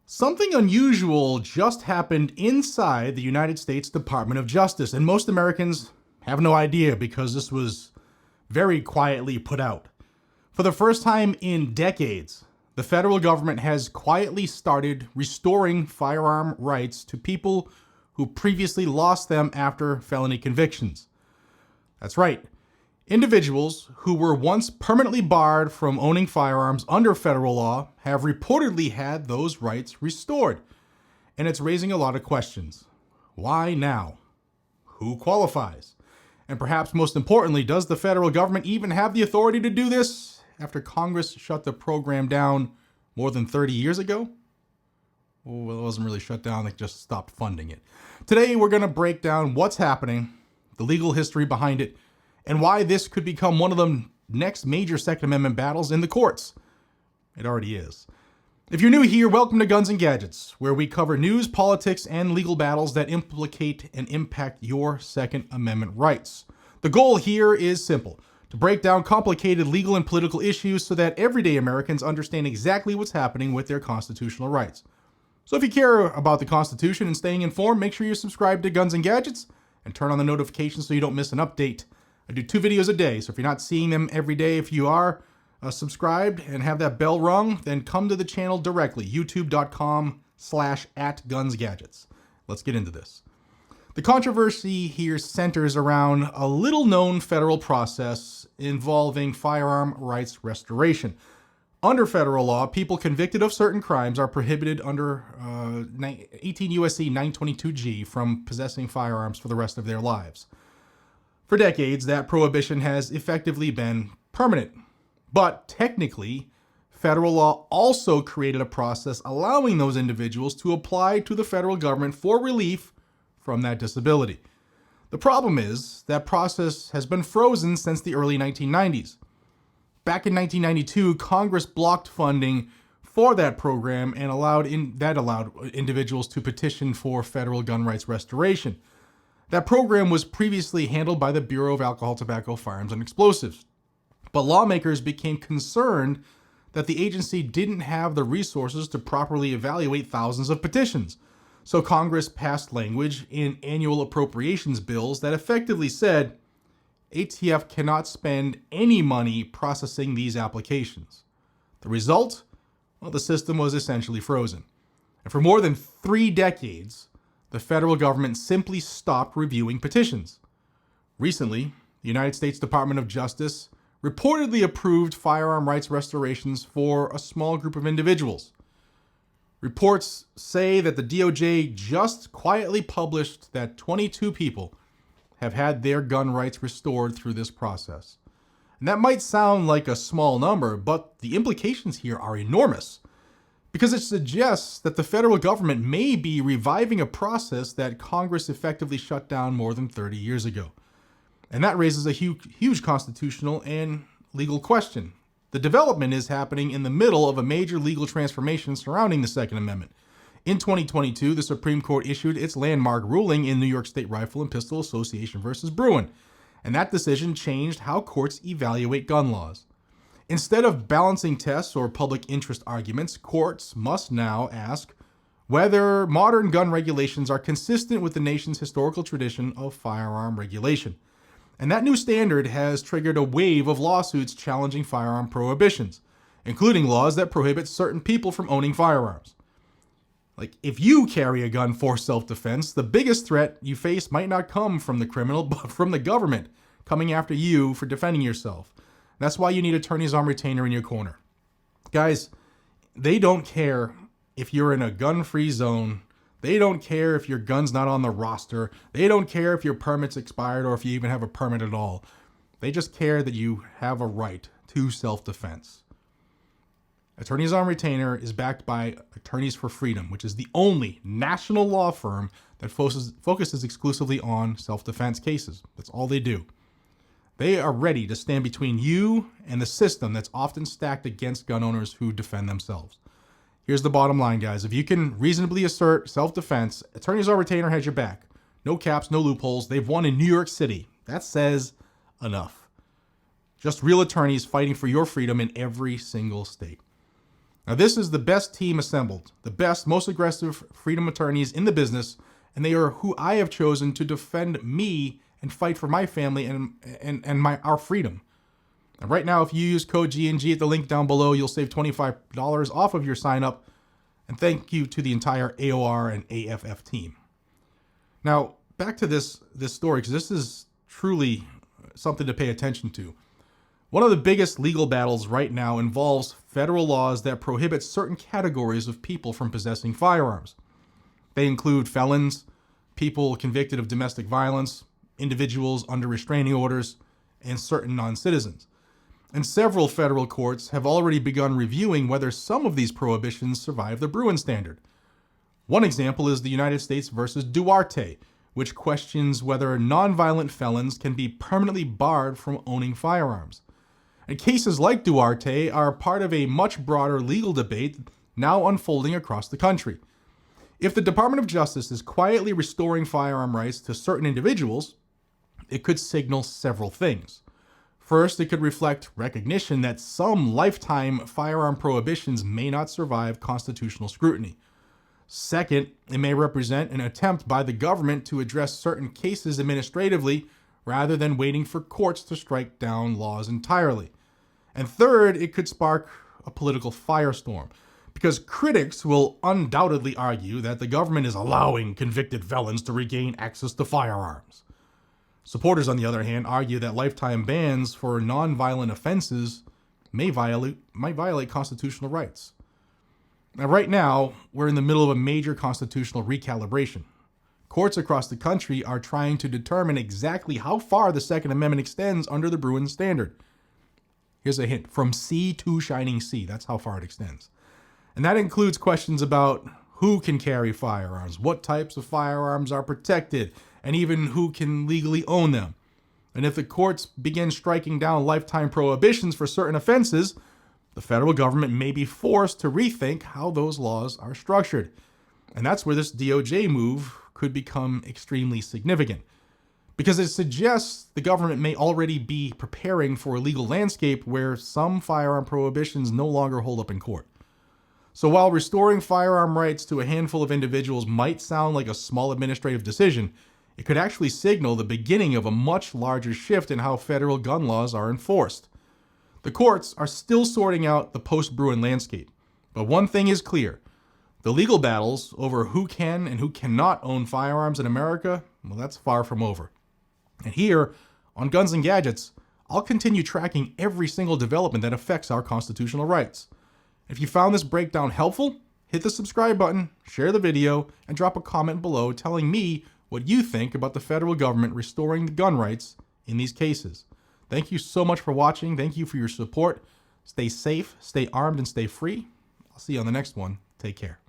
Something unusual just happened inside the United States Department of Justice, and most Americans have no idea because this was very quietly put out. For the first time in decades, the federal government has quietly started restoring firearm rights to people who previously lost them after felony convictions. That's right. Individuals who were once permanently barred from owning firearms under federal law have reportedly had those rights restored. And it's raising a lot of questions. Why now? Who qualifies? And perhaps most importantly, does the federal government even have the authority to do this after Congress shut the program down more than 30 years ago? Well, it wasn't really shut down, they just stopped funding it. Today, we're going to break down what's happening, the legal history behind it, and why this could become one of the next major Second Amendment battles in the courts. It already is. If you're new here, welcome to Guns and Gadgets, where we cover news, politics, and legal battles that implicate and impact your Second Amendment rights. The goal here is simple: to break down complicated legal and political issues so that everyday Americans understand exactly what's happening with their constitutional rights. So if you care about the Constitution and staying informed, make sure you subscribe to Guns and Gadgets and turn on the notifications so you don't miss an update. I do 2 videos a day, so if you're not seeing them every day, if you are subscribed and have that bell rung, then come to the channel directly, youtube.com/@gunsgadgets. Let's get into this. The controversy here centers around a little-known federal process involving firearm rights restoration. Under federal law, people convicted of certain crimes are prohibited under 18 U.S.C. 922G from possessing firearms for the rest of their lives. For decades, that prohibition has effectively been permanent. But technically, federal law also created a process allowing those individuals to apply to the federal government for relief from that disability. The problem is that process has been frozen since the early 1990s. Back in 1992, Congress blocked funding for that program and allowed individuals to petition for federal gun rights restoration. That program was previously handled by the Bureau of Alcohol, Tobacco, Firearms, and Explosives. But lawmakers became concerned that the agency didn't have the resources to properly evaluate thousands of petitions. So Congress passed language in annual appropriations bills that effectively said ATF cannot spend any money processing these applications. The result? Well, the system was essentially frozen. And for more than 3 decades, the federal government simply stopped reviewing petitions. Recently, the United States Department of Justice reportedly approved firearm rights restorations for a small group of individuals. Reports say that the DOJ just quietly published that 22 people have had their gun rights restored through this process. And that might sound like a small number, but the implications here are enormous, because it suggests that the federal government may be reviving a process that Congress effectively shut down more than 30 years ago. And that raises a huge constitutional and legal question. The development is happening in the middle of a major legal transformation surrounding the Second Amendment. In 2022, the Supreme Court issued its landmark ruling in New York State Rifle and Pistol Association versus Bruin, and that decision changed how courts evaluate gun laws. Instead of balancing tests or public interest arguments, courts must now ask whether modern gun regulations are consistent with the nation's historical tradition of firearm regulation. And that new standard has triggered a wave of lawsuits challenging firearm prohibitions, including laws that prohibit certain people from owning firearms. Like, if you carry a gun for self-defense, the biggest threat you face might not come from the criminal, but from the government coming after you for defending yourself. That's why you need attorneys on retainer in your corner. Guys, they don't care if you're in a gun-free zone. They don't care if your gun's not on the roster. They don't care if your permit's expired or if you even have a permit at all. They just care that you have a right to self-defense. Attorneys on Retainer is backed by Attorneys for Freedom, which is the only national law firm that focuses exclusively on self-defense cases. That's all they do. They are ready to stand between you and the system that's often stacked against gun owners who defend themselves. Here's the bottom line, guys. If you can reasonably assert self-defense, Attorneys on Retainer has your back. No caps, no loopholes. They've won in New York City. That says enough. Just real attorneys fighting for your freedom in every single state. Now, this is the best team assembled, the best, most aggressive freedom attorneys in the business, and they are who I have chosen to defend me and fight for my family and our freedom. And right now, if you use code G&G at the link down below, you'll save $25 off of your sign up. And thank you to the entire AOR and AFF team. Now, back to this story, because this is truly something to pay attention to. One of the biggest legal battles right now involves federal laws that prohibit certain categories of people from possessing firearms. They include felons, people convicted of domestic violence, individuals under restraining orders, and certain non-citizens. And several federal courts have already begun reviewing whether some of these prohibitions survive the Browns standard. One example is the United States versus Duarte, which questions whether nonviolent felons can be permanently barred from owning firearms. And cases like Duarte are part of a much broader legal debate now unfolding across the country. If the Department of Justice is quietly restoring firearm rights to certain individuals, it could signal several things. First, it could reflect recognition that some lifetime firearm prohibitions may not survive constitutional scrutiny. Second, it may represent an attempt by the government to address certain cases administratively rather than waiting for courts to strike down laws entirely. And third, it could spark a political firestorm, because critics will undoubtedly argue that the government is allowing convicted felons to regain access to firearms. Supporters, on the other hand, argue that lifetime bans for nonviolent offenses might violate constitutional rights. Now, right now, we're in the middle of a major constitutional recalibration. Courts across the country are trying to determine exactly how far the Second Amendment extends under the Browns standard. Here's a hint: from sea to shining sea. That's how far it extends. And that includes questions about who can carry firearms, what types of firearms are protected, and even who can legally own them. And if the courts begin striking down lifetime prohibitions for certain offenses, the federal government may be forced to rethink how those laws are structured. And that's where this DOJ move could become extremely significant, because it suggests the government may already be preparing for a legal landscape where some firearm prohibitions no longer hold up in court. So while restoring firearm rights to a handful of individuals might sound like a small administrative decision, it could actually signal the beginning of a much larger shift in how federal gun laws are enforced. The courts are still sorting out the post-Browns landscape, but one thing is clear: the legal battles over who can and who cannot own firearms in America, well, that's far from over. And here, on Guns and Gadgets, I'll continue tracking every single development that affects our constitutional rights. If you found this breakdown helpful, hit the subscribe button, share the video, and drop a comment below telling me what you think about the federal government restoring the gun rights in these cases. Thank you so much for watching. Thank you for your support. Stay safe, stay armed, and stay free. I'll see you on the next one. Take care.